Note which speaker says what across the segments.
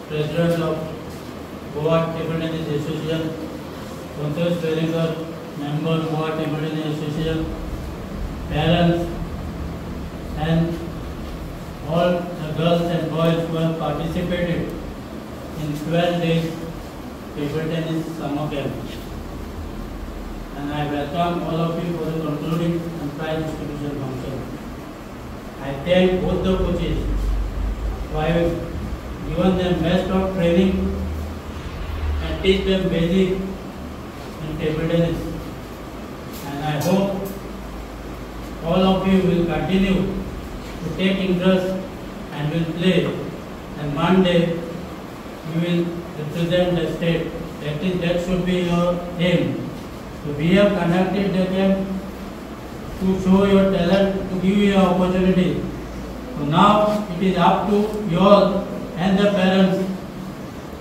Speaker 1: President of Goa Table Tennis Association, Santosh Velikar, Member Goa Table Tennis Association, parents, and all the girls and boys who have participated in 12 days table tennis summer camp. And I welcome all of you for the concluding and prize distribution function. I thank both the coaches for having given them best of training and teach them basic in table tennis. And I hope all of you will continue to take interest and will play, and one day you will represent the state. That should be your aim. So we have conducted the camp to show your talent, to give you an opportunity. So now it is up to you all and the parents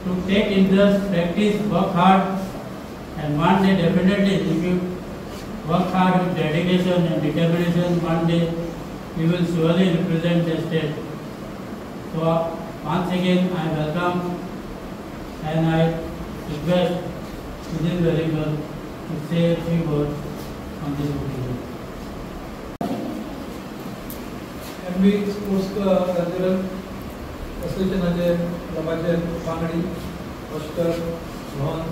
Speaker 1: to take interest, practice, work hard, and one day definitely if you work hard with dedication and determination, one day you will surely represent the state. So once again I welcome and I request Mrs. Velikar to say a few words on this occasion.
Speaker 2: MB Sports Cultural Association Lamaje Pangadi, Oscar, Mohan,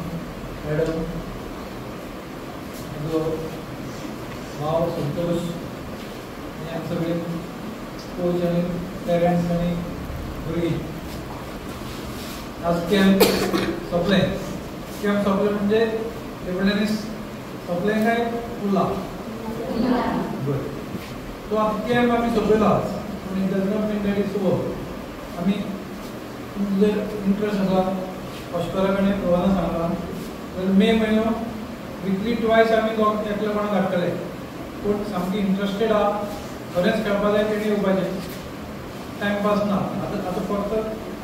Speaker 2: Madam, Mao, Santosh, and सगळे coach आणि parents आणि भुरगी. आज camp सोपले म्हणजे table tennis सोपले काय उरला? तो आता camp आम्ही सोपलेलो आज आणि does not mean that is over. आम्ही जर इंटरेस्ट आसा ऑस्करा कडेन रोहना सांगला तर मे म्हयनो वीकली ट्वायस आमी एकल्या कोणाक धाडटले. पूण सामकी इंटरेस्टेड आहा, खरेंच खेळपा जाय तेणी येवपाचें, टायमपास ना. आतां फक्त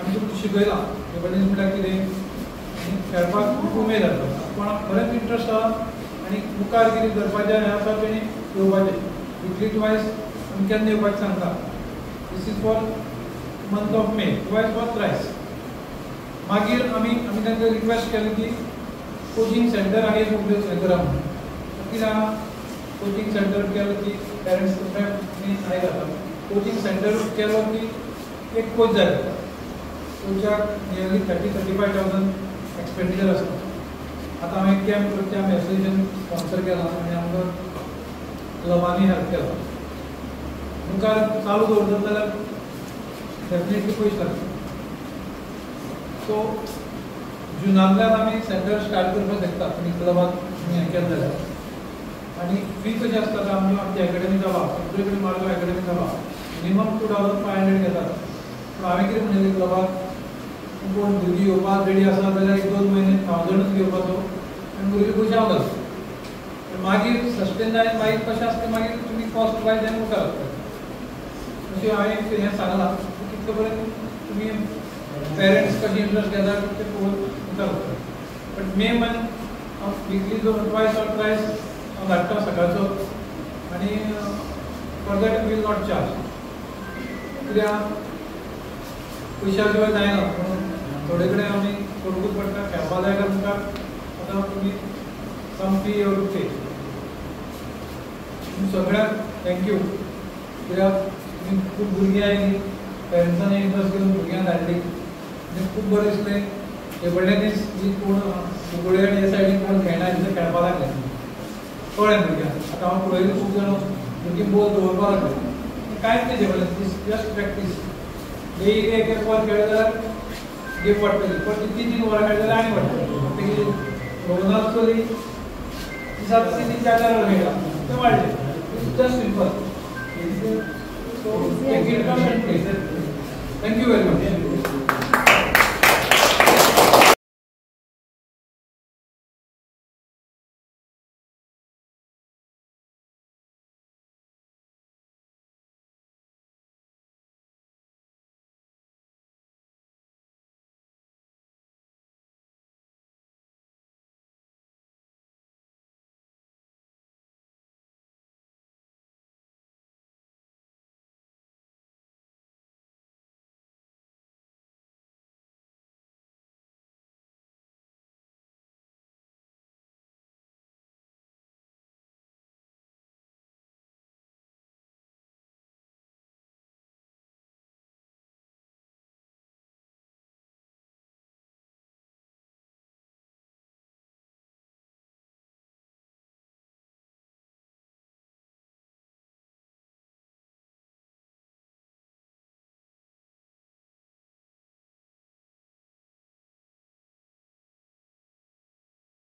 Speaker 2: आमी तुमकां शिकयलां टेबल टेनीस म्हटल्यार कितें आनी खेळपाक खूब उमेद जाता. कोणाक खरेंच इंटरेस्ट आहा आनी मुखार कितें करपाचें हें आसा तेणी येवपाचें. वीकली ट्वायस आमी केन्ना येवपाचें सांगता. This is for month of May, twice or thrice. मागीर आमी तांकां रिक्वेस्ट केली की कोचिंग सेंटर आनी एक सेंटर आहा म्हणून. कितें आहा कोचिंग सेंटर केलो की पेरंट्स हाय जाता. कोचिंग सेंटर केलो की एक कोच जाय जाता. कोचाक नियरली 30-35,000 एक्सपेंडिचर आसता. आतां हांवें कॅम्प करचे आमी एसोसिएशन स्पॉन्सर केलां आनी आमकां क्लबांनी हेल्प केला. मुखार चालू दवरतलो जाल्यार डेफिनेटली पयशे लागता. सो जुनांतल्यान आमी सेंटर स्टार्ट करपाक शकता आनी क्लबाक हें केलें जाल्यार. आनी फी कशी आसता आमची एकेडमी जाला, सगळे कडेन मार्गो एकेडमी जाला, मिनिमम 2,500 घेतात. पूण हांवें कितें म्हणलें क्लबाक कोण भुरगीं येवपाक रेडी आसा जाल्यार 1-2 म्हयने 1000च घेवपाचो आनी भुरगीं पयशे हांव घालता. मागीर सस्टेन जाय मागीर कशें आसता मागीर तुमी कॉस्ट वायज आनी मुखार वचता. अशें हांवें हें सांगलां कितले पर्यंत तुमी पेरंट्स कशें इंट्रस्ट घेतात तें पळोवन मुखार वचता. बट मे मंथ वीकली जो ट्वायस ऑर थ्रायस हांव धाडटा सकाळचो आनी for that will not charge. कित्याक पयशा शिवाय जायना म्हणून थोडे कडेन आमी सोडूंकूच पडटा. खेळपा जाय काय तुमकां आतां तुमी सम फी यू टू पे. सगळ्यांक थँक्यू. कित्याक तुमी खूब भुरगीं आयलीं, पेरंट्सांनी इंट्रस्ट घेवन भुरग्यांक धाडली आनी खूब बरें दिसलें. टेबल टेनीस ही कोण फुगड्यो आनी हे सायडीन कोण खेळना तितलें खेळपा लागले कळ्ळें भुरग्यांक. आतां हांव पळयलें खूब जाण भुरगीं बॉल दवरपा लागले. कांयच नाही table tennis, just practice. Daily एक वर खेळ्ळे जाल्यार गेम वाडटली, पण 3-3 वरां खेळ्ळे जाल्यार आनी वाडटली. रोहनाक चली दिसाक 3-4 वर खेळटा तें वाडलें. Just simple. So take it come and play. Thank you very much.